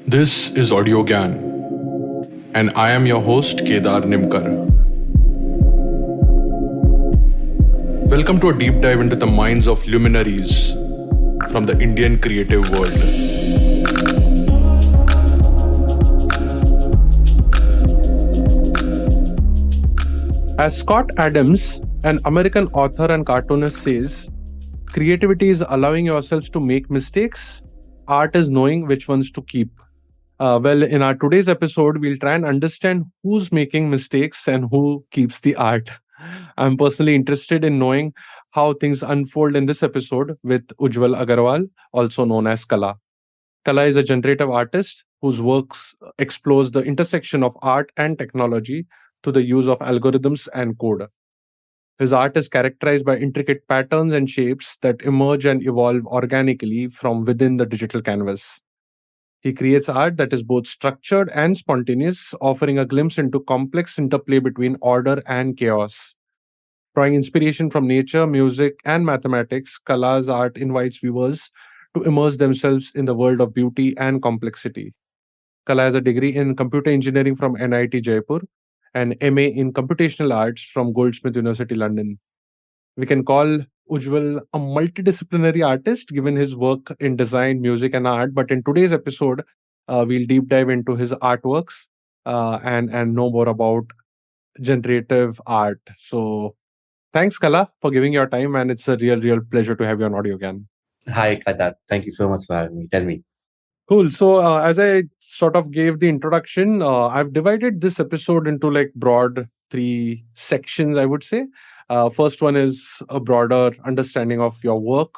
This is Audio Gyan, and I am your host Kedar Nimkar. Welcome to a deep dive into the minds of luminaries from the Indian creative world. As Scott Adams, an American author and cartoonist, says, creativity is allowing yourselves to make mistakes. Art is knowing which ones to keep. In our today's episode, we'll try and understand who's making mistakes and who keeps the art. I'm personally interested in knowing how things unfold in this episode with Ujjwal Agarwal, also known as Kala. Kala is a generative artist whose works explores the intersection of art and technology through the use of algorithms and code. His art is characterized by intricate patterns and shapes that emerge and evolve organically from within the digital canvas. He creates art that is both structured and spontaneous, offering a glimpse into complex interplay between order and chaos. Drawing inspiration from nature, music, and mathematics, Kala's art invites viewers to immerse themselves in the world of beauty and complexity. Kala has a degree in computer engineering from NIT Jaipur and MA in Computational Arts from Goldsmiths University, London. We can call Ujjwal a multidisciplinary artist given his work in design, music, and art. But in today's episode, we'll deep dive into his artworks and know more about generative art. So thanks, Kala, for giving your time, and it's a real pleasure to have you on audio again. Hi, Kadar. Thank you so much for having me. Tell me. Cool. So, as I sort of gave the introduction, I've divided this episode into like broad three sections, I would say. First one is a broader understanding of your work.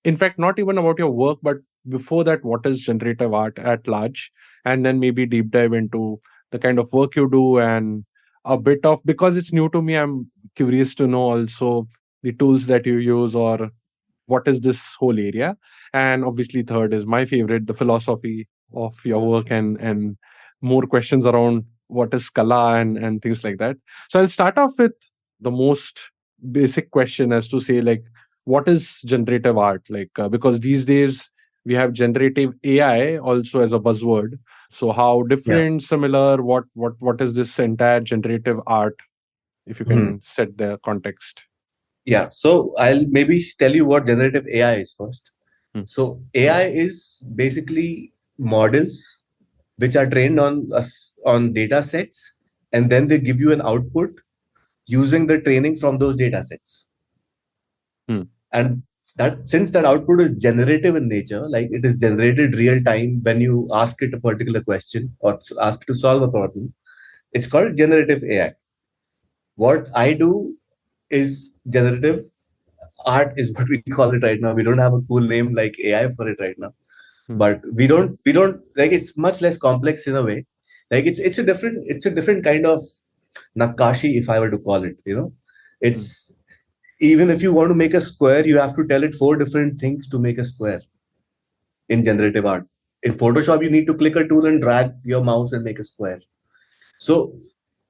In fact, not even about your work, but before that, what is generative art at large? And then maybe deep dive into the kind of work you do and a bit of, because it's new to me, I'm curious to know also the tools that you use or what is this whole area. And obviously third is my favorite, the philosophy of your work and more questions around what is Kala and things like that. So I'll start off with the most basic question as to say, like, what is generative art? Like, because these days we have generative AI also as a buzzword. So how different, similar, what is this entire generative art, if you can set the context? Yeah. So I'll maybe tell you what generative AI is first. So AI is basically models which are trained on data sets, and then they give you an output using the training from those data sets. And that since that output is generative in nature, like it is generated real time when you ask it a particular question or ask it to solve a problem, it's called generative AI. What I do is generative art is what we call it right now. We don't have a cool name like AI for it right now, but we don't like, it's much less complex in a way. Like it's a different kind of nakashi, if I were to call it. It's even if you want to make a square, you have to tell it 4 different things to make a square in generative art. In Photoshop, you need to click a tool and drag your mouse and make a square. So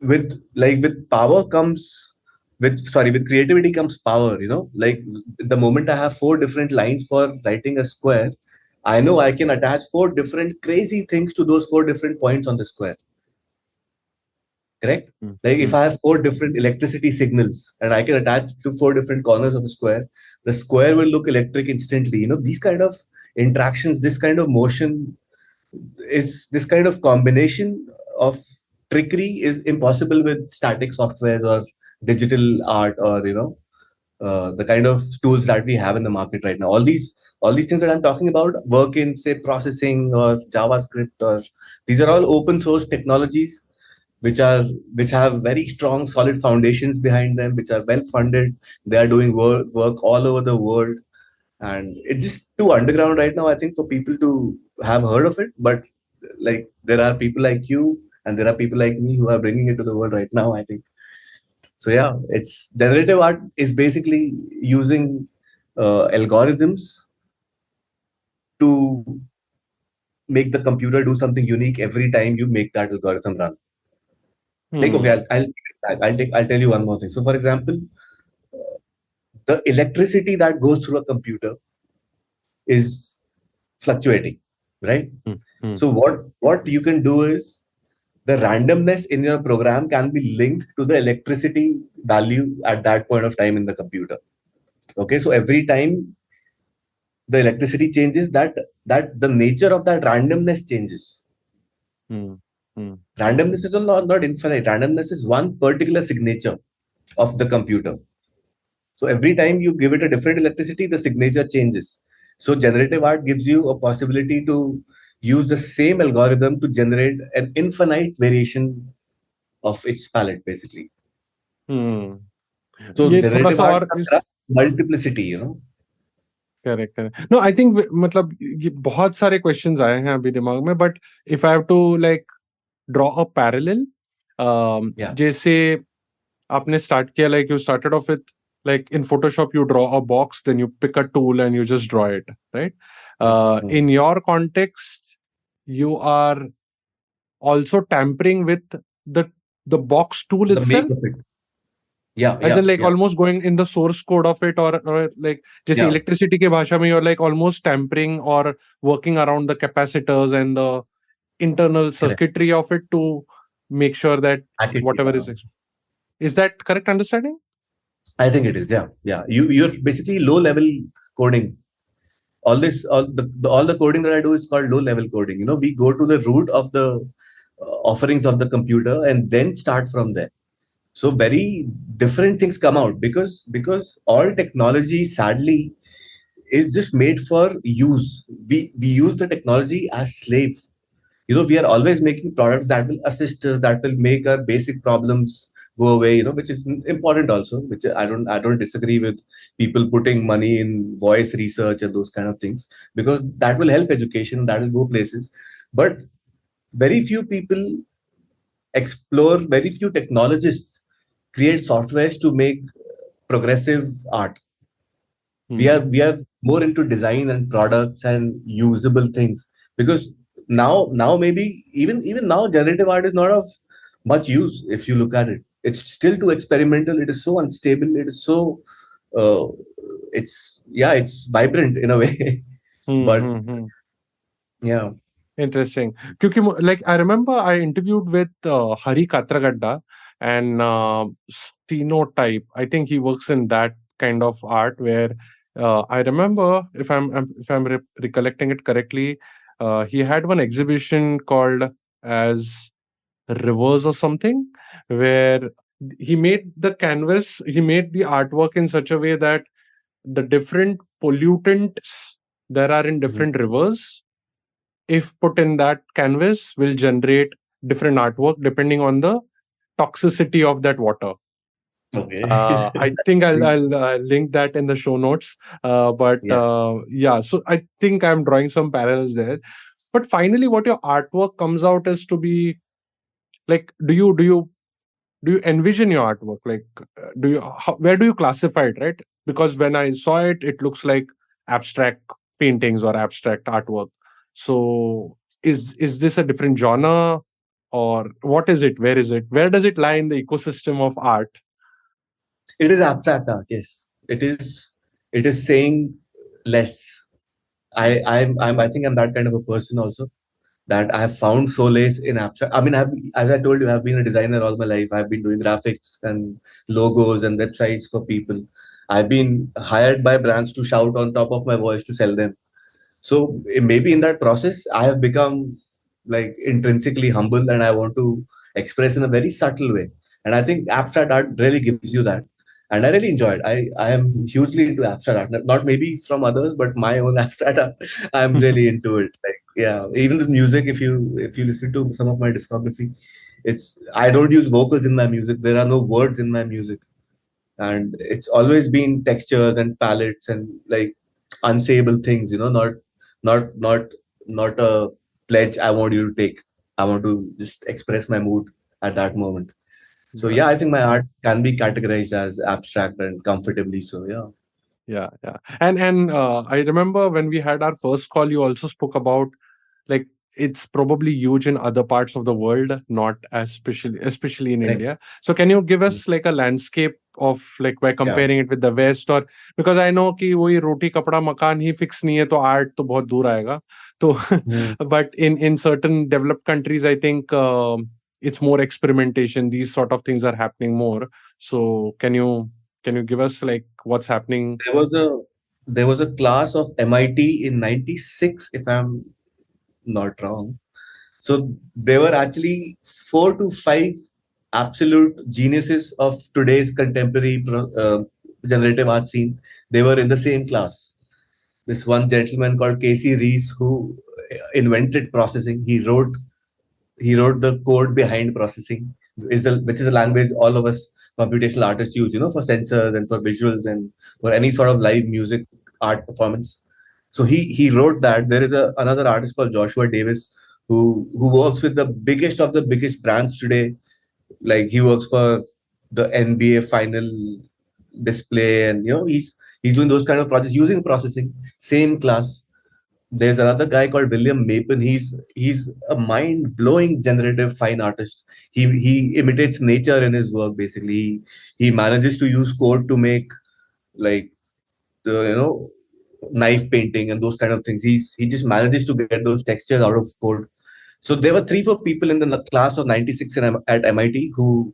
with power comes with creativity comes power. Like the moment I have 4 different lines for writing a square, I know I can attach 4 different crazy things to those 4 different points on the square. Correct? Like if I have 4 different electricity signals and I can attach to 4 different corners of the square will look electric instantly. These kind of interactions, this kind of motion, is this kind of combination of trickery is impossible with static softwares or digital art or the kind of tools that we have in the market right now. All these things that I'm talking about work in, say, processing or JavaScript, or these are all open source technologies which have very strong solid foundations behind them, which are well funded. They are doing work all over the world, and it's just too underground right now, I think, for people to have heard of it. But like, there are people like you and there are people like me who are bringing it to the world right now, I think. So yeah, it's generative art is basically using algorithms to make the computer do something unique every time you make that algorithm run. Like, okay, I'll tell you one more thing. So for example, the electricity that goes through a computer is fluctuating. right? Hmm. Hmm. So what you can do is the randomness in your program can be linked to the electricity value at that point of time in the computer. Okay, so every time the electricity changes, that the nature of that randomness changes. Hmm. Hmm. Randomness is not infinite. Randomness is one particular signature of the computer. So every time you give it a different electricity, the signature changes. So generative art gives you a possibility to use the same algorithm to generate an infinite variation of its palette, basically. Hmm. So ये थोड़ा generative सा art और इस multiplicity, correct correct no I think मतलब ये बहुत सारे questions आए हैं अभी दिमाग में but if I have to like draw a parallel Yeah. जैसे आपने स्टार्ट किया like you started off with like in photoshop you draw a box then you pick a tool and you just draw it right Mhm. in your context you are also tampering with the the box tool The make itself of it. Yeah, as in yeah, like yeah, almost going in the source code of it or like जैसे yeah. electricity के भाषा में you're like almost tampering or working around the capacitors and the internal Correct. circuitry of it to make sure that Hack it. whatever is that correct understanding? I think it is. Yeah, yeah. You're basically low level coding. All the coding that I do is called low level coding. We go to the root of the offerings of the computer and then start from there. So very different things come out because all technology sadly is just made for use. We use the technology as slaves. We are always making products that will assist us, that will make our basic problems go away, which is important also, which I don't disagree with people putting money in voice research and those kind of things, because that will help education, that will go places. But very few people explore, very few technologists create softwares to make progressive art. we Hmm. are we are more into design and products and usable things, because now maybe even now generative art is not of much use. If you look at it, it's still too experimental, it is so unstable, it is so uh, it's vibrant in a way. Hmm. But Hmm. Hmm. yeah. Interesting. क्योंकि like I remember I interviewed with Hari Katragadda and Stenotype. I think he works in that kind of art where I remember if I'm recollecting it correctly, he had one exhibition called as Rivers or something where he made the artwork in such a way that the different pollutants there are in Mhm. different rivers if put in that canvas will generate different artwork depending on the toxicity of that water. Okay. I think I'll link that in the show notes. But Yeah. yeah, so I think I'm drawing some parallels there. But finally, what your artwork comes out is to be like, do you envision your artwork like where do you classify it, right? Because when I saw it it looks like abstract paintings or abstract artwork. So is this a different genre or what is it, where does it lie in the ecosystem of art? It is abstract art, yes. It is saying less. I think I'm that kind of a person also, that I have found solace in abstract. I mean, as I told you, I've been a designer all my life. I've been doing graphics and logos and websites for people. I've been hired by brands to shout on top of my voice to sell them. So maybe in that process, I have become like intrinsically humble, and I want to express in a very subtle way. And I think abstract art really gives you that. And I really enjoy it. I am hugely into abstract art. Not maybe from others, but my own abstract art. I'm really into it. Like, yeah, even the music. If you listen to some of my discography, I don't use vocals in my music. There are no words in my music, and it's always been textures and palettes and like unsayable things, not not a pledge I want you to take. I want to just express my mood at that moment. So Yeah, yeah, I think my art can be categorized as abstract and comfortably so. Yeah. yeah. And I remember when we had our first call you also spoke about like it's probably huge in other parts of the world, not as especially in Correct. India. So can you give us like a landscape of like by Yeah. comparing it with the West? Or because I know कि वही रोटी कपड़ा मकान ही fix नहीं है तो art तो बहुत दूर आएगा तो Hmm. but in certain developed countries I think it's more experimentation, these sort of things are happening more. So can you give us like what's happening? There was a there was a class of MIT in '96, if I'm not wrong. So there were actually 4 to 5 absolute geniuses of today's contemporary generative art scene. They were in the same class. This one gentleman called Casey Reese, who invented processing. He wrote the code behind processing, which is a language all of us computational artists use, for sensors and for visuals and for any sort of live music art performance. So he wrote that. There is another artist called Joshua Davis who works with the biggest of the biggest brands today. Like he works for the NBA final display, and he's doing those kind of projects using processing. Same class. There's another guy called William Mapen. He's a mind blowing generative fine artist. He imitates nature in his work. Basically, he manages to use code to make like the knife painting and those kind of things. He just manages to get those textures out of code. So there were 3 4 people in the class of '96 at MIT who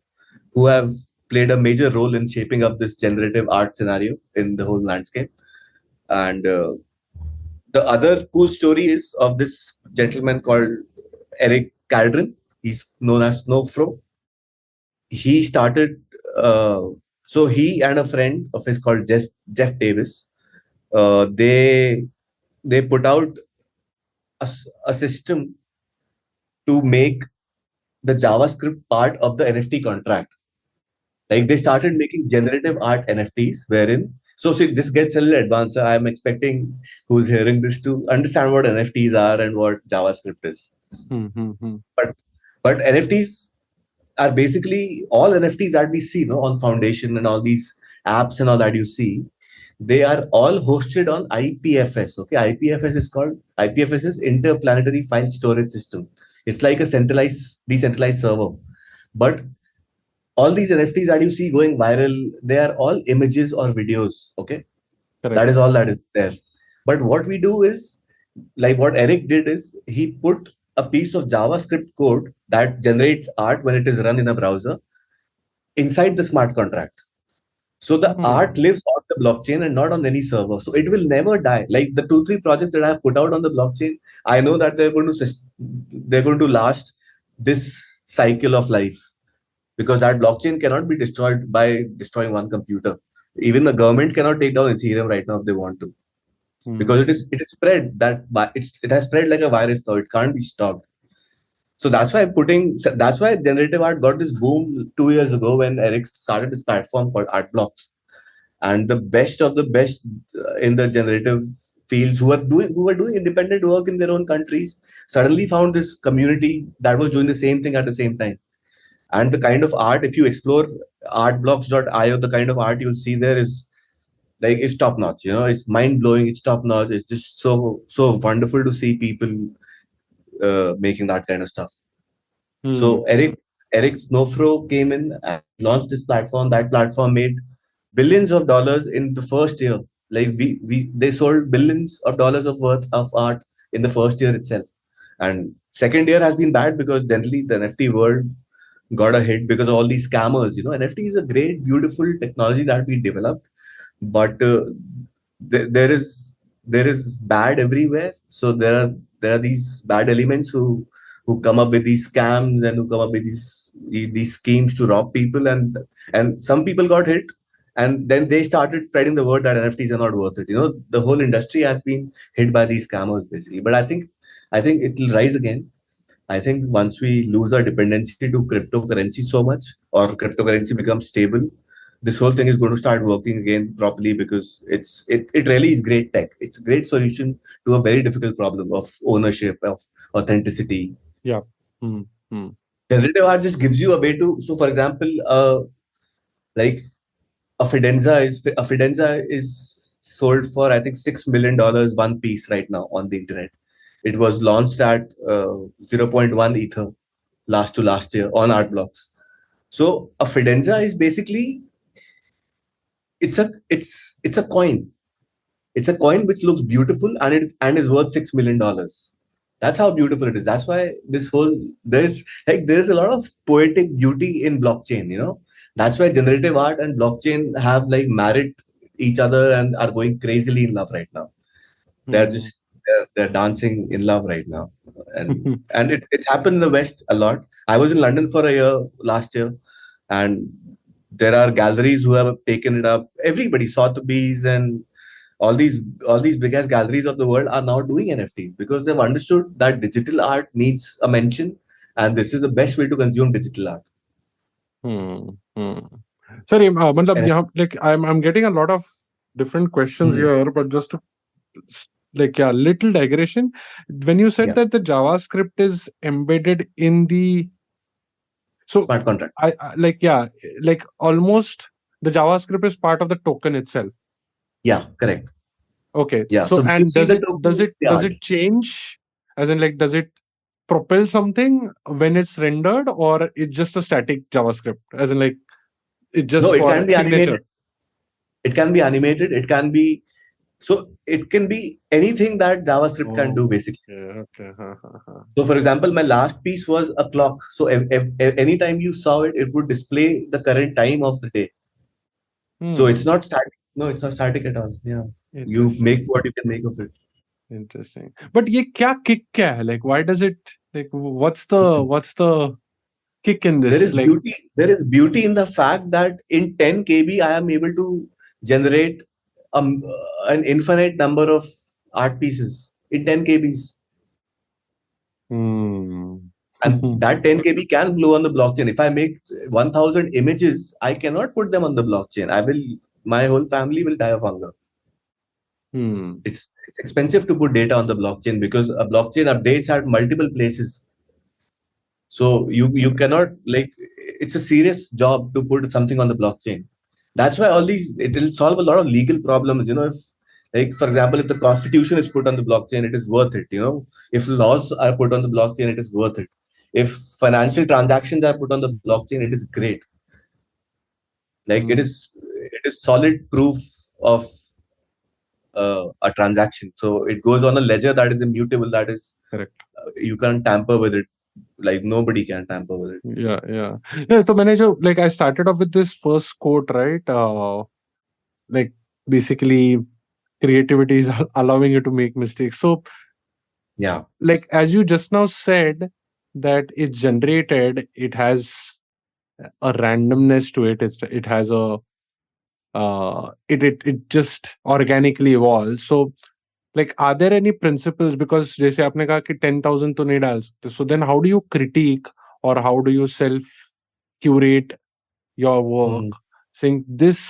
have played a major role in shaping up this generative art scenario in the whole landscape. And the other cool story is of this gentleman called Eric Caldron. He's known as Snowfro. He started. So he and a friend of his called Jeff Davis. They put out a system to make the JavaScript part of the NFT contract. Like they started making generative art NFTs, wherein see, this gets a little advanced. I'm expecting who's hearing this to understand what NFTs are and what JavaScript is. Hmm, hmm, hmm. But NFTs are basically all NFTs that we see, on Foundation and all these apps and all that you see. They are all hosted on IPFS. Okay, IPFS is Interplanetary File Storage System. It's like a decentralized server. But all these NFTs that you see going viral, they are all images or videos. Okay, that Correct. is all that is there. But what we do is, like what Eric did is, he put a piece of JavaScript code that generates art when it is run in a browser inside the smart contract. So the art Hmm. lives on the blockchain and not on any server. So it will never die. Like the 2 3 projects that I have put out on the blockchain, I know that they're going to last this cycle of life, because that blockchain cannot be destroyed by destroying one computer. Even the government cannot take down Ethereum right now if they want to, because Hmm. it is spread it has spread like a virus now. It can't be stopped. So that's why generative art got this boom 2 years ago when Eric started this platform called Art Blocks. And the best of the best in the generative fields who were doing independent work in their own countries suddenly found this community that was doing the same thing at the same time. And the kind of art, if you explore artblocks.io, the kind of art you'll see there is like it's top notch. It's mind blowing. It's top notch. It's just so wonderful to see people making that kind of stuff. Hmm. So Eric Snowfro came in and launched this platform. That platform made billions of dollars in the first year. Like they sold billions of dollars of worth of art in the first year itself. And second year has been bad because generally the NFT world got a hit because of all these scammers. NFT is a great, beautiful technology that we developed, but there is bad everywhere. So there are these bad elements who come up with these scams and who come up with these schemes to rob people, and some people got hit, and then they started spreading the word that NFTs are not worth it. The whole industry has been hit by these scammers basically. But I think it will rise again. I think once we lose our dependency to cryptocurrency so much, or cryptocurrency becomes stable, this whole thing is going to start working again properly, because it really is great tech. It's a great solution to a very difficult problem of ownership, of authenticity. Yeah. Hmm. Hmm. Generative art just gives you a way to. So, for example, like a fidenza is sold for I think $6 million one piece right now on the internet. It was launched at zero point 0.1 Ether last year on art blocks. So a Fidenza is basically it's a coin. It's a coin which looks beautiful and is worth $6 million. That's how beautiful it is. That's why this whole there's a lot of poetic beauty in blockchain. That's why generative art and blockchain have like married each other and are going crazily in love right now. They're Hmm. just they're dancing in love right now, and it's happened in the West a lot. I was in London for a year last year, and there are galleries who have taken it up. Everybody, Sotheby's and all these all these big ass galleries of the world are now doing NFTs because they've understood that digital art needs a mention, and this is the best way to consume digital art. Hmm. Hmm. Sorry, matlab, And, like I'm getting a lot of different questions Mhm. here, but just to like yeah, little digression. When you said Yeah, that the JavaScript is embedded in the so smart contract. like yeah, like almost the JavaScript is part of the token itself. Yeah, correct. Okay, Yeah. so So when you and see does the it token, does it's it the does art. it change? As in, like, does it propel something when it's rendered, or it's just a static JavaScript? As in, like, it's No, just it for can be animated. signature. It can be animated. It can be so it can be anything that JavaScript can do Oh, basically. okay, okay. Ha, ha, ha. So, for example, my last piece was a clock. So, anytime you saw it, it would display the current time of the day. So, it's Hmm. not static. No, it's not static at all. Yeah, you Interesting. make what you can make of it. Interesting. But ये क्या kick क्या है? Like, why does it, like, what's the kick in There this? is Like, beauty. There is beauty in the fact that in 10 KB, I am able to generate an infinite number of art pieces in 10 KBs. hmm. And that 10 KB can blow on the blockchain. If I make 1,000 images, I cannot put them on the blockchain. My whole family will die of hunger. Hmm. It's expensive to put data on the blockchain because a blockchain updates at multiple places. So you cannot like it's a serious job to put something on the blockchain. That's why all these it will solve a lot of legal problems. If like for example, if the constitution is put on the blockchain, it is worth it. If laws are put on the blockchain, it is worth it. If financial transactions are put on the blockchain, it is great. Like Hmm. it is solid proof of a transaction. So it goes on a ledger that is immutable. That is Correct. you can't tamper with it. Like nobody can tamper with it. Yeah, yeah. Yeah, so मैंने जो like I started off with this first quote, right? Like basically creativity is allowing you to make mistakes. So Yeah. like as you just now said that it's generated, it has a randomness to it. It has a it just organically evolves. So like are there any principles, because जैसे आपने कहा कि 10,000 तो नहीं डाल सकते, so then how do you critique or how do you self curate your work Mm. saying this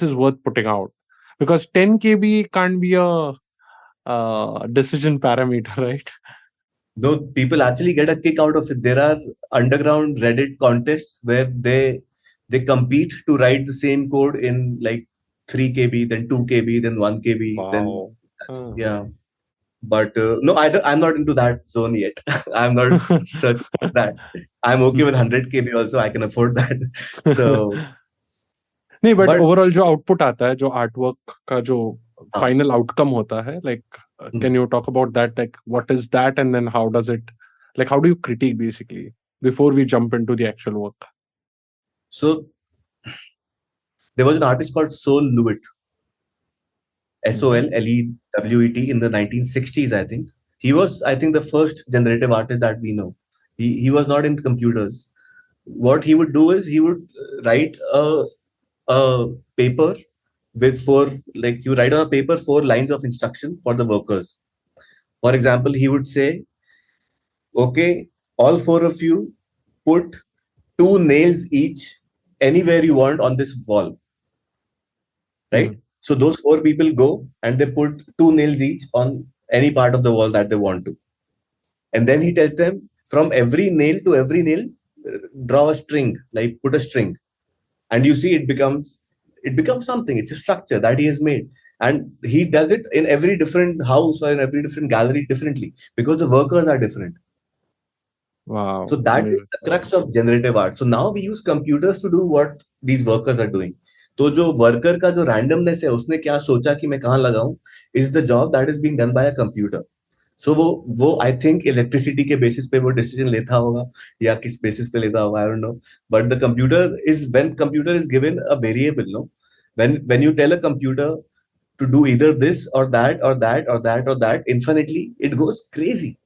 is worth putting out, because 10 kb can't be a decision parameter, right? No, people actually get a kick out of it. There are underground Reddit contests where they compete to write the same code in like 3 KB, then 2 KB, then 1 KB, then Wow. Uh. yeah. But no, I'm not into that zone yet. I'm not searching for that. I'm okay with 100 KB also. I can afford that. So, नहीं, but but overall जो output आता है, जो artwork का जो uh, final outcome होता है, like can mm. You talk about that, like what is that and then how does it, like how do you critique basically before we jump into the actual work? So there was an artist called Sol Lewitt, Mhm. Solelewet in the 1960s, I think. He was, I think, the first generative artist that we know. He was not in computers. What he would do is he would write a paper with like you write on a paper 4 lines of instruction for the workers. For example, he would say, okay, all 4 of you put 2 nails each anywhere you want on this wall, right? Mhm. So those 4 people go and they put 2 nails each on any part of the wall that they want to. And then he tells them from every nail to every nail, draw a string, like put a string. And you see it becomes something. It's a structure that he has made. and he does it in every different house or in every different gallery differently because the workers are different. So Wow, that is amazing. the crux of generative art. So now we use computers to do what these workers are doing. तो जो worker का जो randomness है उसने क्या सोचा कि मैं कहाँ लगाऊं is the job that is being done by a computer. So वो आई थिंक इलेक्ट्रिसिटी के बेसिस पे वो डिसीजन लेता होगा या किस बेसिस पे लेता होगा, I don't know. But the computer is when computer is given a variable, no, when you tell a computer to do either this or that or that or that or that infinitely, it goes crazy.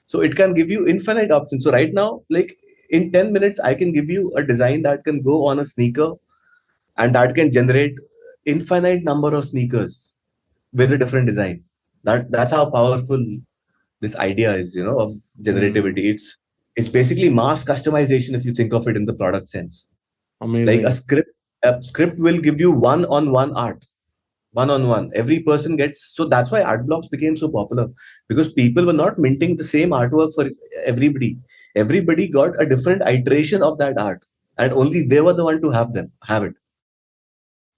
So it can give you infinite options. So right now, like in 10 minutes, I can give you a design that can go on a sneaker and that can generate infinite number of sneakers with a different design. That's how powerful this idea is, of generativity. Hmm. It's basically mass customization if you think of it in the product sense. Like Amazing. a script will give you one-on-one art, one-on-one. Every person gets, so that's why art blocks became so popular, because people were not minting the same artwork for everybody. Everybody got a different iteration of that art, and only they were the one to have it.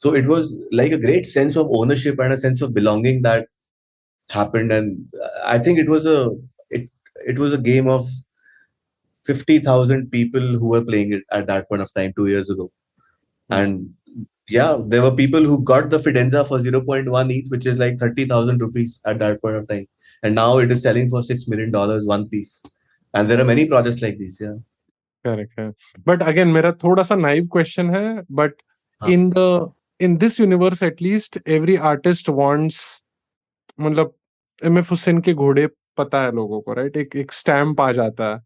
So it was like a great sense of ownership and a sense of belonging that happened. And I think it was a game of 50,000 people who were playing it at that point of time 2 years ago. Hmm. And yeah, there were people who got the Fidenza for zero point 0.1 each, which is like 30,000 rupees at that point of time. And now it is selling for $6 million one piece. And there are many projects like these. Yeah. Correct है. But again मेरा थोड़ा सा naive question है, but हाँ. In the in this universe at least every artist wants, मतलब MF Hussain के घोड़े पता है लोगों को, राइट? एक एक स्टैम्प आ जाता है.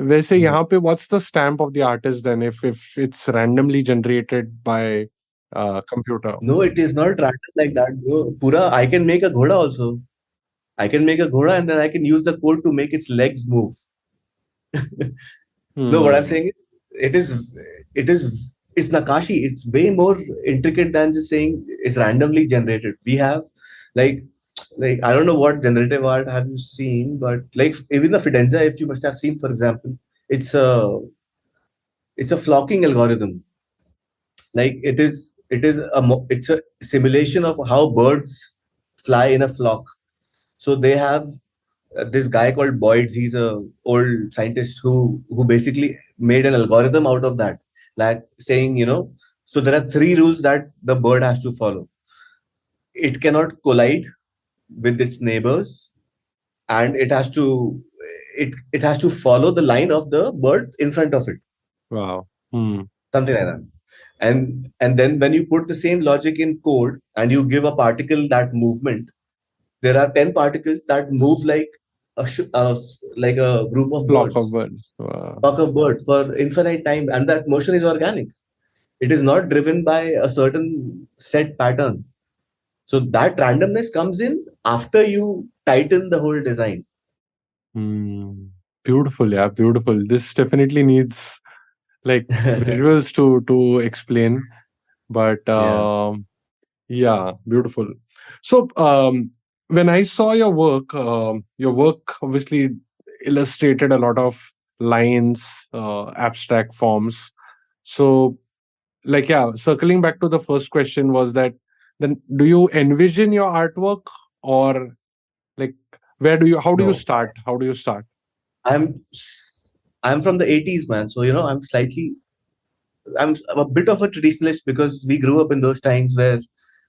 वैसे Mhm. यहाँ पे what's the stamp of the artist then if it's randomly generated by computer? No, it is not random like that, bro. Pura, I can make a ghoda also. I can make a ghoda and then I can use the code to make its legs move. No, what I'm Hmm. saying is, it's Nakashi. It's way more intricate than just saying it's randomly generated. We have like I don't know what generative art have you seen, but like even the Fidenza, if you must have seen, for example, it's a it's a flocking algorithm. Like it's a simulation of how birds fly in a flock. So they have this guy called Boyd. He's a old scientist who basically made an algorithm out of that, like saying, so there are three rules that the bird has to follow. It cannot collide with its neighbors, and it has to follow the line of the bird in front of it, Wow. Hmm. something like that. And then when you put the same logic in code and you give a particle that movement, there are 10 particles that move like like a group of Flock of birds, birds. Wow. flock of birds for infinite time, and that motion is organic. It is not driven by a certain set pattern. So that randomness comes in after you tighten the whole design. Hmm. Beautiful, yeah, beautiful. This definitely needs like visuals to explain, but Yeah. yeah, beautiful. So when I saw your work obviously illustrated a lot of lines, abstract forms. So like, yeah, circling back to the first question, was that then do you envision your artwork, or like where do you how do you No, start? How do you start? I'm I'm from the 80s, man. So I'm a bit of a traditionalist because we grew up in those times where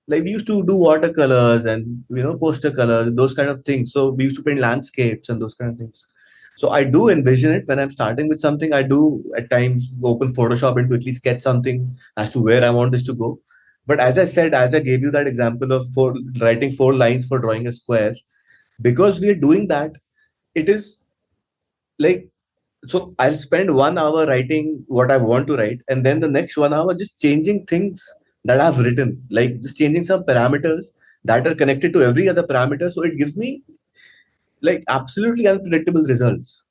like we used to do watercolors and poster colors, those kind of things. So we used to paint landscapes and those kind of things. So I do envision it when I'm starting with something. I do at times open Photoshop and quickly sketch something as to where I want this to go. But as I gave you that example of writing 4 lines for drawing a square, because we are doing that, it is like, so I'll spend 1 hour writing what I want to write, and then the next 1 hour just changing things that I've written, like just changing some parameters that are connected to every other parameter. So it gives me like absolutely unpredictable results.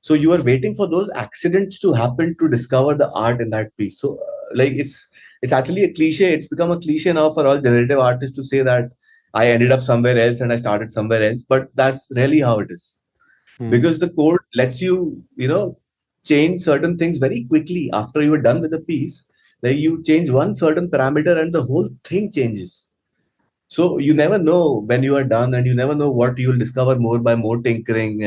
So you are waiting for those accidents to happen to discover the art in that piece. So like it's actually a cliche. It's become a cliche now for all generative artists to say that I ended up somewhere else and I started somewhere else, but that's really how it is, Hmm. because the code lets you change certain things very quickly after you are done with the piece. Like you change one certain parameter and the whole thing changes. So you never know when you are done, and you never know what you'll discover more by more tinkering.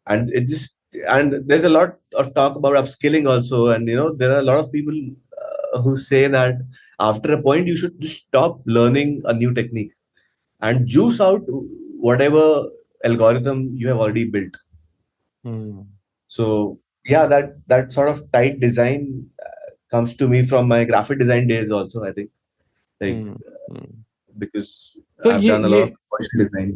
And it just, and there's a lot of talk about upskilling also. And there are a lot of people who say that after a point you should just stop learning a new technique and juice out whatever algorithm you have already built. Hmm. So yeah, that sort of tight design comes to me from my graphic design days also, I think, like, Hmm. Hmm. because So I've done a lot of ye commercial design.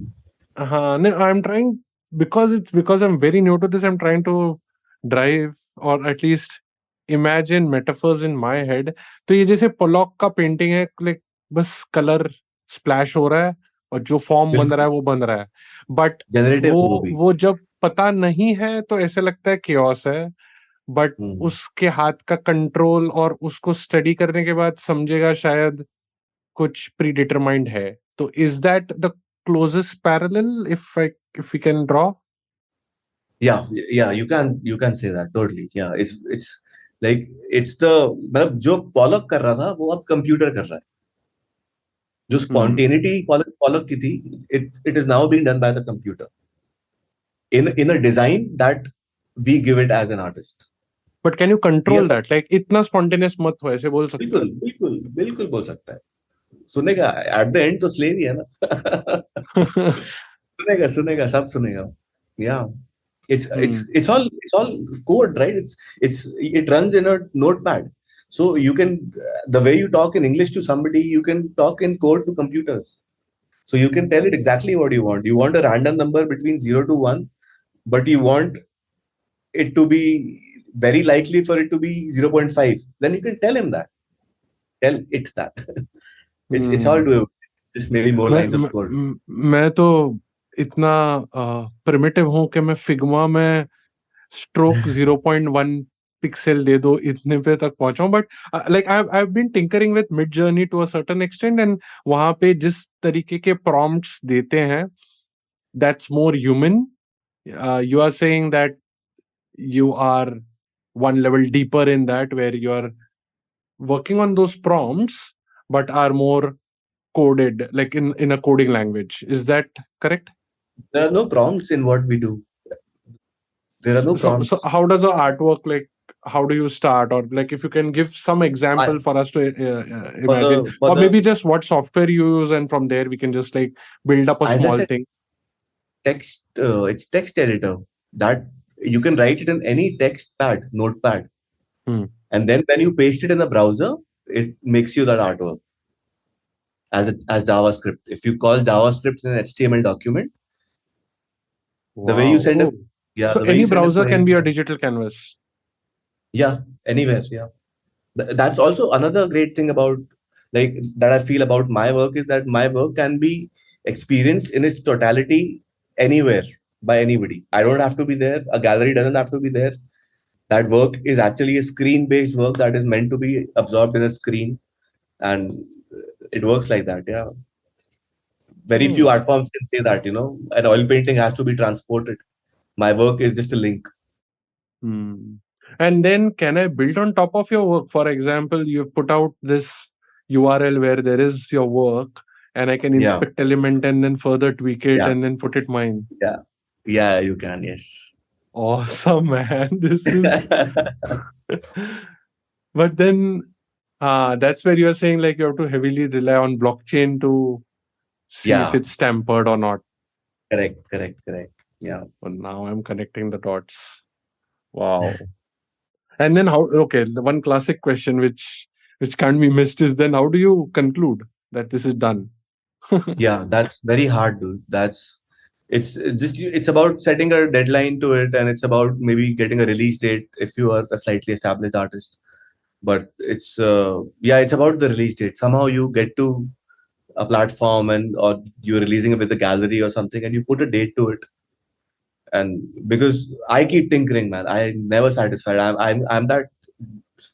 no, I'm trying, because I'm very new to this. I'm trying to drive, or at least imagine metaphors in my head. तो ये जैसे Pollock का painting है, like बस colour splash हो रहा है और जो फॉर्म बन रहा बिल्कुल, है वो बन रहा है, बट जनरेटिव वो वो भी। वो जब पता नहीं है तो ऐसे लगता है केओस है, बट हम्म। उसके हाथ का कंट्रोल और उसको स्टडी करने के बाद समझेगा शायद कुछ प्री डिटरमाइंड है. तो is that the closest parallel, if we can draw? Yeah, yeah, you can say that totally. Yeah, it's like, it's the, मतलब जो पॉलक कर रहा था वो अब कंप्यूटर कर रहा है. जो Hmm. स्पॉन्टेनिटी पॉलक पॉलक की थी, it is now being done by the computer in a design that we give it as an artist. But can you We control have, that? Like इतना spontaneous मत हो, ऐसे बोल सकते बिल्कुल बिल्कुल बिल्कुल बोल सकता है. सुनेगा एट द एंड तो स्लेव ही है ना. हो. सुनेगा सुनेगा सब सुनेगा. या, Hmm. it's all code, right? It runs in a notepad. So you can, the way you talk in English to somebody, you can talk in code to computers. So you can tell it exactly what you want. You want a random number between 0 to 1, but you want it to be very likely for it to be 0.5. Then you can tell him that. Tell it that. It's all Hmm. doable. Just maybe more मैं lines of मैं code. मैं तो इतना primitive हूँ कि मैं Figma में stroke 0.1 pixel दे दो, इतने पे तक पहुंचा हूं. But like I have been tinkering with Midjourney to a certain extent, and वहां पे जिस तरीके के प्रॉम्प्ट्स देते हैं, that's more human. You are saying that you are one level deeper in that, where you are working on those prompts but are more coded, like in a coding language. Is that correct? There are no prompts in what we do. There are no So prompts. how does the artwork, like, how do you start, or like if you can give some I, example for us to for imagine, for or the maybe just what software you use, and from there we can just like build up a as I small said, thing. it's text editor that you can write it in any text pad, notepad, Hmm. and then when you paste it in the browser, it makes you that artwork as JavaScript. If you call JavaScript in an HTML document, the way you Wow. send a, Oh, yeah, so the way any you send a browser can query, be a digital canvas. yeah, anywhere, yeah. That's also another great thing about, like, that I feel about my work, is that my work can be experienced in its totality anywhere by anybody. I don't have to be there. A gallery doesn't have to be there. That work is actually a screen-based work that is meant to be absorbed in a screen, and it works like that. Yeah, very few Hmm. art forms can say that. An oil painting has to be transported. My work is just a link. Hmm. And then can I build on top of your work? For example, you've put out this URL where there is your work, and I can Yeah, inspect element and then further tweak it yeah, and then put it mine. yeah, yeah. You can, yes. Awesome, man. This is. But then, that's where you're saying like you have to heavily rely on blockchain to see if Yeah, it's tampered or not. correct, correct, correct. Yeah. But now I'm connecting the dots. Wow. And then how? Okay, the one classic question which can't be missed is, then how do you conclude that this is done? Yeah, that's very hard, dude. It's about setting a deadline to it, and it's about maybe getting a release date if you are a slightly established artist. But it's about the release date. Somehow you get to a platform, and or you're releasing it with a gallery or something, and you put a date to it. And because I keep tinkering, man, I never satisfied. I'm that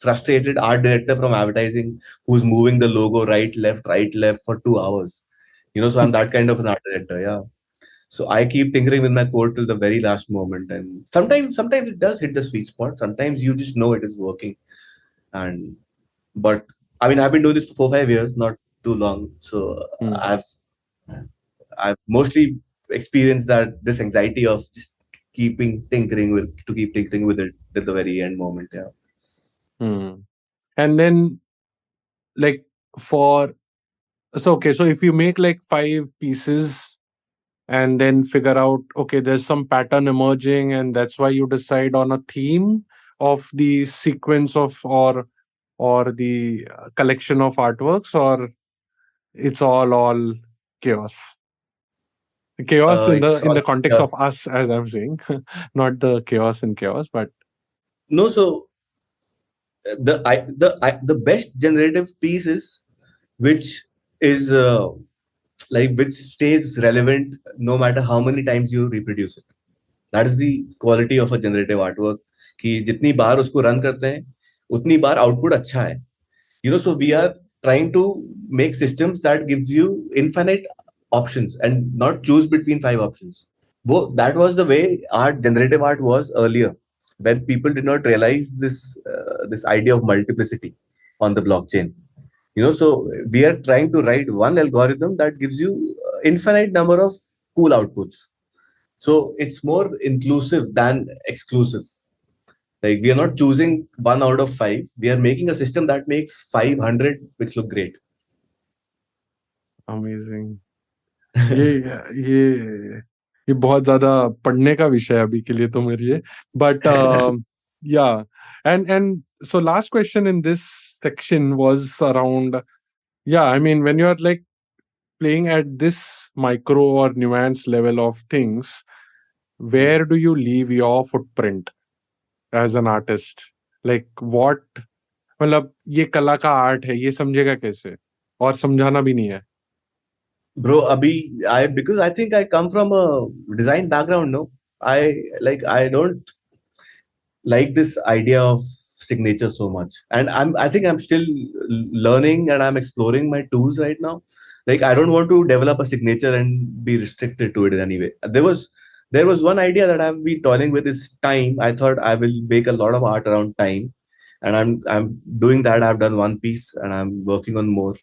frustrated art director from advertising who's moving the logo right left for 2 hours. So I'm that kind of an art director. Yeah. So I keep tinkering with my code till the very last moment, and sometimes it does hit the sweet spot. Sometimes you just know it is working, and but I mean, I've been doing this for 4 5 years, not too long. So Hmm. I've mostly experienced that this anxiety of just keep tinkering with it till the very end moment. Yeah. Hmm. And then, like, for so okay, so if you make like five pieces and then figure out, okay, there's some pattern emerging, and that's why you decide on a theme of the sequence of, or the collection of artworks, or it's all chaos. Chaos in the It's all context of chaos. us, as I'm saying, not the chaos in chaos, but No, so the best generative piece is which is which stays relevant no matter how many times you reproduce it. That is the quality of a generative artwork. कि जितनी बार उसको run करते हैं उतनी बार output अच्छा है. So we are trying to make systems that gives you infinite options and not choose between five options. That was the way generative art was earlier, when people did not realize this idea of multiplicity on the blockchain. So we are trying to write one algorithm that gives you infinite number of cool outputs. So it's more inclusive than exclusive. Like, we are not choosing one out of five. We are making a system that makes 500 which look great. Amazing. ये ये ये बहुत ज्यादा पढ़ने का विषय है अभी के लिए तो मेरे लिए, बट या. And so last question in this section was around, yeah, I mean, when you're like playing at this micro or nuance level of things, where do you leave your footprint as an artist? Like what, मतलब ये कला का art है, ये समझेगा कैसे, और समझाना भी नहीं है. Bro, because I think I come from a design background, no? I don't like this idea of signature so much. And I think I'm still learning and I'm exploring my tools right now. Like, I don't want to develop a signature and be restricted to it in any way. There was one idea that I've been toiling with, is time. I thought I will make a lot of art around time. And I'm doing that. I've done one piece and I'm working on more.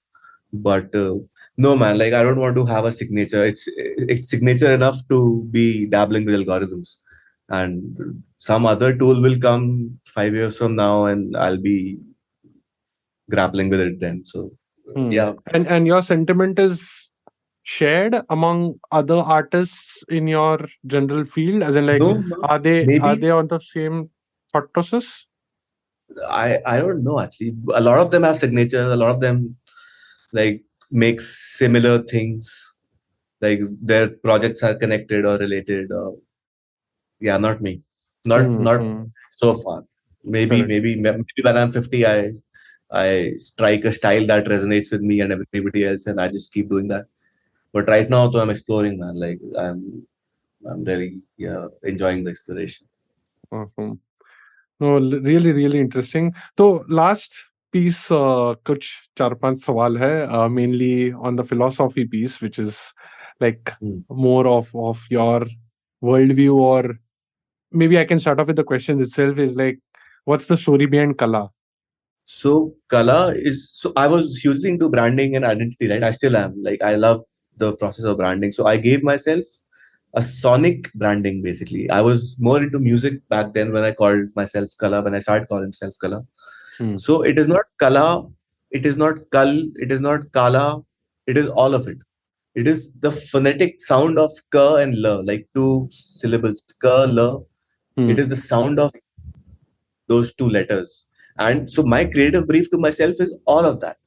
But no, man, like, I don't want to have a signature. It's signature enough to be dabbling with algorithms, and some other tool will come 5 years from now and I'll be grappling with it then. So Hmm. yeah. And your sentiment is shared among other artists in your general field, as in, like, No, no, are maybe. they on the same thought process? I don't know, actually. A lot of them have signatures. A lot of them, like, make similar things, like their projects are connected or related. Yeah, not me. Not Hmm. so far. Correct. Maybe when I'm 50, I strike a style that resonates with me and everybody else, and I just keep doing that. But right now, though, I'm exploring, man. Like, I'm really, yeah, enjoying the exploration. Awesome. No, really really interesting. तो last piece, कुछ चार पांच सवाल है, mainly on the philosophy piece, which is like Hmm. more of your worldview, or maybe I can start off with the questions itself, is like, what's the story behind kala? So Kala is, so I was hugely into branding and identity, right? I still am. Like, I love the process of branding. So I gave myself a sonic branding, basically. I was more into music back then when I called myself Kala, when I started calling myself Kala. Hmm. So it is not Kala, it is not Kal, it is not Kala, it is all of it. It is the phonetic sound of Ka and La, like two syllables, Ka, La. It Hmm. is the sound of those two letters. And so my creative brief to myself is all of that.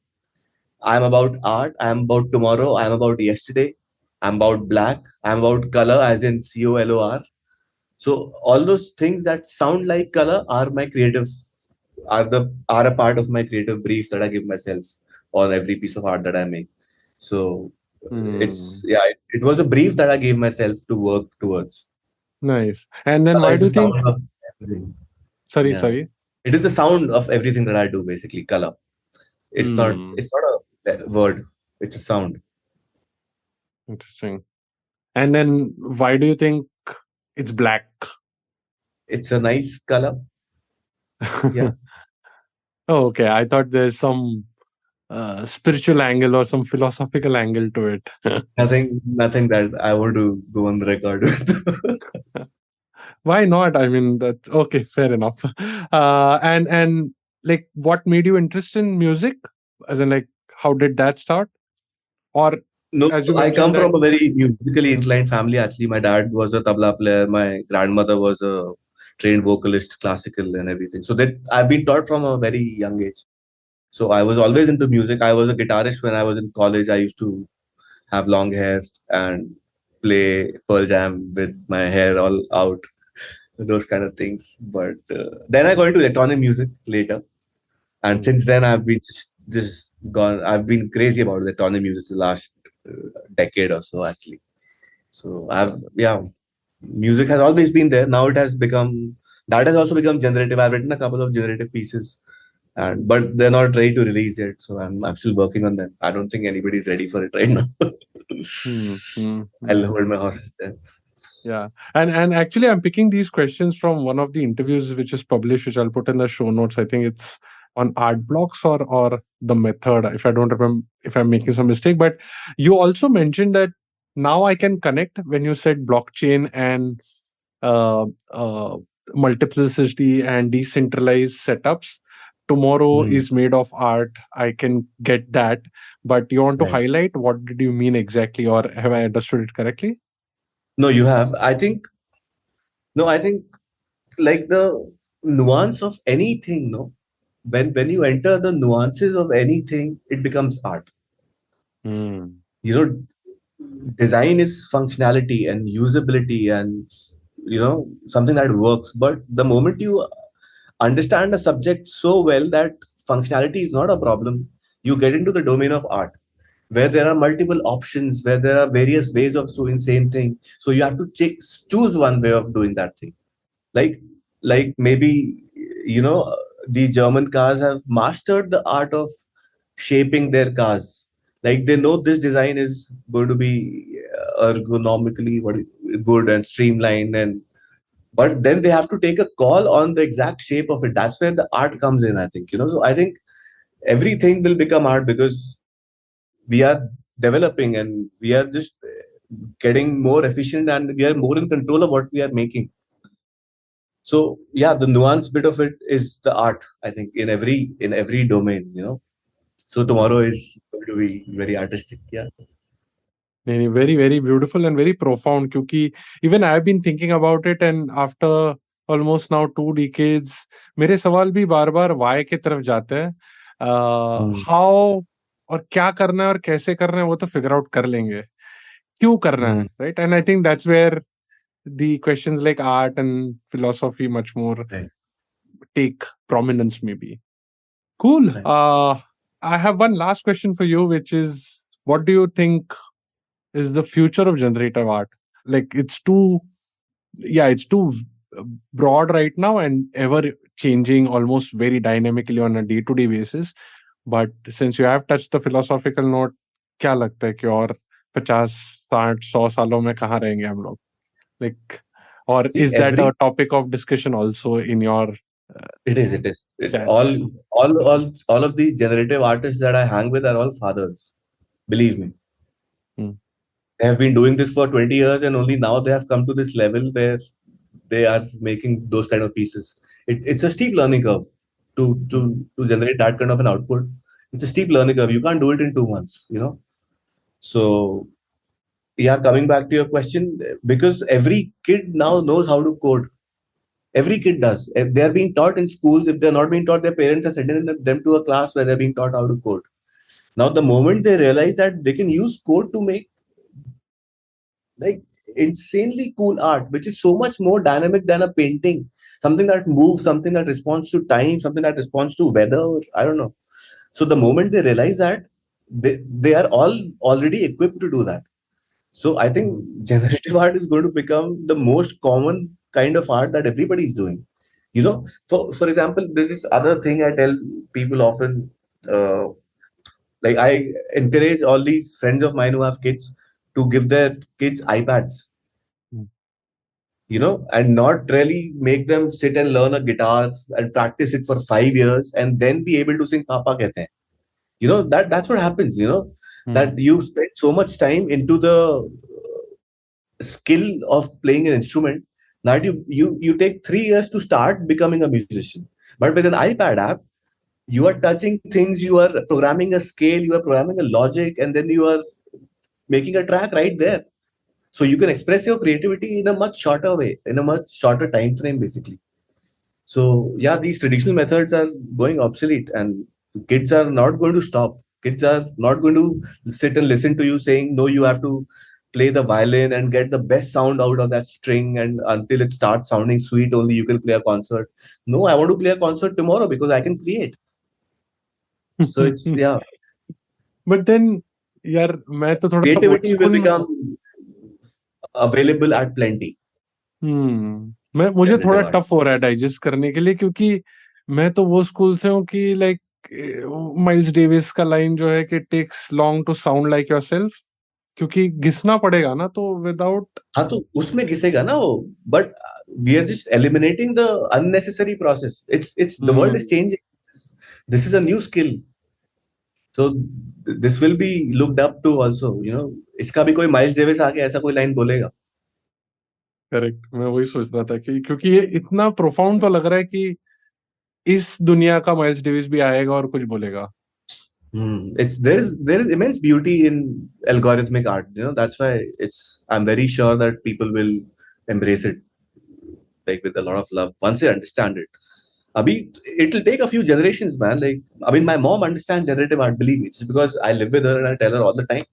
I'm about art, I'm about tomorrow, I'm about yesterday, I'm about black, I'm about color, as in COLOR. So all those things that sound like color are my creative, are a part of my creative brief that I give myself on every piece of art that I make. So Hmm. it was a brief that I gave myself to work towards. Nice. And then Color why is do the you think? sound of everything. Sorry, Yeah. sorry. It is the sound of everything that I do, basically, color. It's not Hmm. it's not a word, it's a sound. Interesting. And then why do you think it's black? It's a nice color. Yeah. Oh, okay. I thought there's some spiritual angle or some philosophical angle to it. Nothing that I want to go on the record with. Why not? I mean, that's okay, fair enough. And like, what made you interested in music? As in, like, how did that start? Or No, as you I come mentioned that. from a very musically inclined family. Actually, my dad was a tabla player. My grandmother was a trained vocalist, classical and everything. So that I've been taught from a very young age. So I was always into music. I was a guitarist when I was in college. I used to have long hair and play Pearl Jam with my hair all out, those kind of things. But then I got into electronic music later, and Hmm. since then I've been just gone. I've been crazy about electronic music the last decade or so, actually. So I've yeah, music has always been there. Now it has become that has also become generative. I've written a couple of generative pieces, and but they're not ready to release yet. So I'm still working on them. I don't think anybody's ready for it right now. Hmm. Hmm. Hmm. I'll hold my horses there. Yeah. And actually, I'm picking these questions from one of the interviews which is published, which I'll put in the show notes. I think it's on Art Blocks or The Method, if I don't remember, if I'm making some mistake. But you also mentioned that now I can connect when you said blockchain and uh, uh, multiplicity and decentralized setups. Tomorrow Hmm. is made of art. I can get that. But you want to Right. highlight what did you mean exactly, or have I understood it correctly? No, you have. I think like the nuance of anything, no? When you enter the nuances of anything, it becomes art. Hmm. You know, design is functionality and usability and something that works. But the moment you understand a subject so well that functionality is not a problem, you get into the domain of art where there are multiple options, where there are various ways of doing same thing. So you have to choose one way of doing that thing. Like maybe you know the German cars have mastered the art of shaping their cars. Like they know this design is going to be ergonomically good and streamlined, and but then they have to take a call on the exact shape of it. That's where the art comes in, I think. So I think everything will become art because we are developing and we are just getting more efficient and we are more in control of what we are making. So yeah, the nuance bit of it is the art, I think, in every domain. So tomorrow is going to be very artistic. Yeah. नहीं, नहीं, very, very beautiful and very profound. क्योंकि even I've been thinking about it, and after almost now 2 decades, मेरे सवाल भी बार-बार why की तरफ जाते हैं. Hmm. How और क्या करना है और कैसे करना है वो तो figure out कर लेंगे. क्यों करना है, Hmm. right? And I think that's where the questions like art and philosophy much more Right. take prominence maybe. Cool. Right. I have one last question for you, which is, what do you think is the future of generative art? Like, it's too, yeah, it's too broad right now and ever changing almost very dynamically on a day-to-day basis. But since you have touched the philosophical note, क्या लगता है कि और 50 60 100 सालों में कहाँ रहेंगे हम लोग? Like, or See, is that a topic of discussion also in your all chats? all of these generative artists that I hang with are all fathers. Believe me, Hmm. they have been doing this for 20 years and only now they have come to this level where they are making those kind of pieces. It's a steep learning curve to, Hmm. to, to generate that kind of an output. It's a steep learning curve. You can't do it in 2 months. So, yeah, coming back to your question, because every kid now knows how to code. Every kid does. If they're being taught in schools, if they're not being taught, their parents are sending them to a class where they're being taught how to code. Now, the moment they realize that they can use code to make like insanely cool art, which is so much more dynamic than a painting, something that moves, something that responds to time, something that responds to weather. I don't know. So the moment they realize that, they are all already equipped to do that. So I think Hmm. generative art is going to become the most common kind of art that everybody is doing. For example, there's this other thing I tell people often. Uh, like I encourage all these friends of mine who have kids to give their kids iPads, Hmm. and not really make them sit and learn a guitar and practice it for 5 years and then be able to sing Papa Kehte Hain. That's what happens. That Hmm. you spend so much time into the skill of playing an instrument that you take 3 years to start becoming a musician. But with an iPad app, you are touching things, you are programming a scale, you are programming a logic, and then you are making a track right there. So you can express your creativity in a much shorter way, in a much shorter time frame, basically. So yeah, these traditional methods are going obsolete, and kids are not going to stop. Kids are not going to sit and listen to you saying, no, you have to play the violin and get the best sound out of that string, and until it starts sounding sweet, only you can play a concert. No, I want to play a concert tomorrow because I can create. So it's, yeah, But then यार मैं तो थोड़ा सा old creativity will school. become available at plenty. मैं मुझे थोड़ा Generative art. Tough हो रहा है डाइजेस्ट करने के लिए, क्योंकि मैं तो वो स्कूल से हूँ कि लाइक माइल्स डेविस का लाइन जो है कि takes long to sound like yourself, क्योंकि घिसना पड़ेगा ना, तो विदाउट. हाँ, तो उसमें घिसेगा ना वो, but we are just eliminating the unnecessary process. It's the world is changing. This is a new skill. So this will be looked up to also. इसका भी कोई माइल्स डेविस आके ऐसा कोई लाइन बोलेगा. करेक्ट, मैं वही सोच रहा था कि क्योंकि ये इतना प्रोफाउंड तो लग रहा है कि इस दुनिया का माइल्स डेविस भी आएगा और कुछ बोलेगा. There is immense beauty in algorithmic art. That's why I'm very sure that people will embrace it, like with a lot of love, once they understand it. It'll take a few generations, man. Like, I mean, my mom understands generative art, believe me, just because I live with her and I tell her all the time.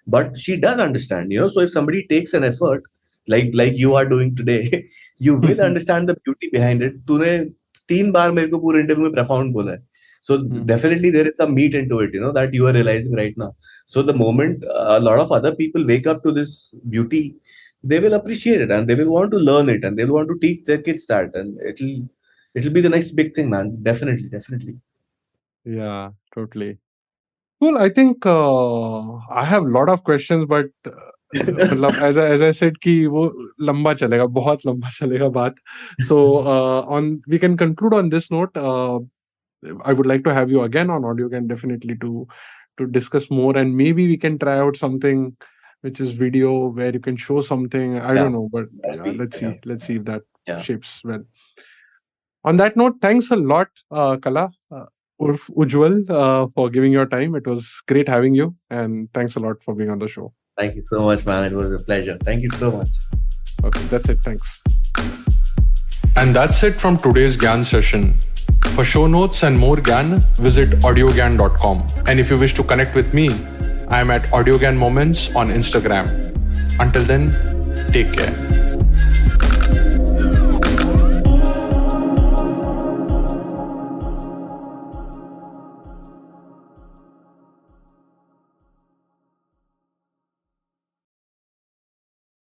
But she does understand. So if somebody takes an effort, like you are doing today, you will understand the beauty behind it. तूने 3 बार मेरे को पूरे interview में profound बोला है. So definitely there is some meat into it, that you are realizing right now. So the moment a lot of other people wake up to this beauty, they will appreciate it and they will want to learn it and they will want to teach their kids that, and it'll be the next big thing, man. Definitely, definitely. Yeah, totally. Cool. I think I have a lot of questions, but मतलब as I said कि वो लंबा चलेगा, बहुत लंबा चलेगा बात. So we can conclude on this note. I would like to have you again on AudioGAN, definitely to discuss more, and maybe we can try out something which is video where you can show something. I don't know, but let's see. Let's see if that shapes well. On that note, thanks a lot, Kala. Urf Ujjwal, for giving your time. It was great having you, and thanks a lot for being on the show. Thank you so much, man. It was a pleasure. Thank you so much. Okay, that's it. Thanks. And that's it from today's GAN session. For show notes and more GAN, visit audiogan.com. And if you wish to connect with me, I am at AudioGAN Moments on Instagram. Until then, take care.